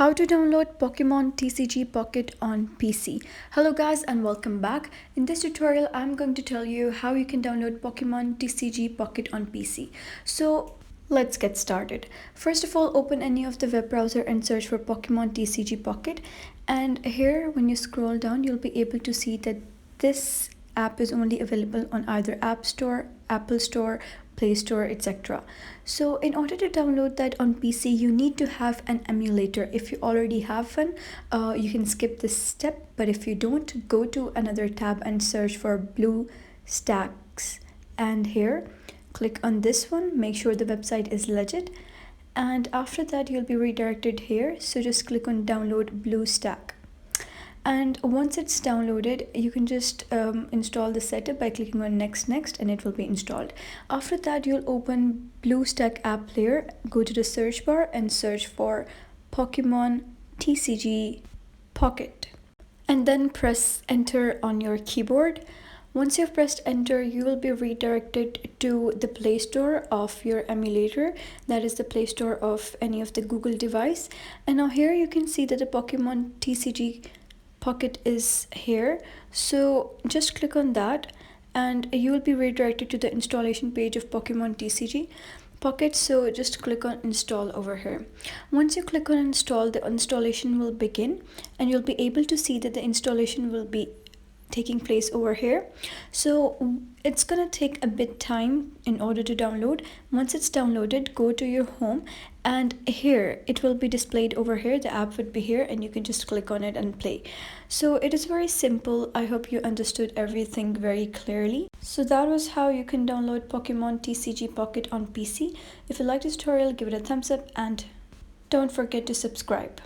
How to download Pokemon TCG Pocket on PC. Hello guys and welcome back. In this tutorial I'm going to tell you how you can download Pokemon TCG Pocket on PC. So let's get started. First of all, open any of the web browser and search for Pokemon TCG Pocket, and here when you scroll down you'll be able to see that this app is only available on either App Store, Apple Store, Play Store, etc. So in order to download that on PC, you need to have an emulator. If you already have one, you can skip this step, but if you don't, go to another tab and search for BlueStacks, and here click on this one. Make sure the website is legit, and after that you'll be redirected here, so just click on download BlueStack. And once it's downloaded, you can just install the setup by clicking on next and it will be installed. After that you'll open BlueStack app player, go to the search bar and search for Pokemon TCG Pocket, and then press enter on your keyboard. Once you've pressed enter, you will be redirected to the Play Store of your emulator, that is the Play Store of any of the Google device. And now here you can see that the Pokemon TCG Pocket is here, so just click on that and you will be redirected to the installation page of Pokemon TCG Pocket. So just click on install over here. Once you click on install, the installation will begin and you'll be able to see that the installation will be taking place over here. So it's gonna take a bit time in order to download. Once it's downloaded, go to your home and here it will be displayed over here. The app would be here and you can just click on it and play. So it is very simple. I hope you understood everything very clearly. So that was how you can download Pokemon TCG Pocket on PC. If you like this tutorial, give it a thumbs up and don't forget to subscribe.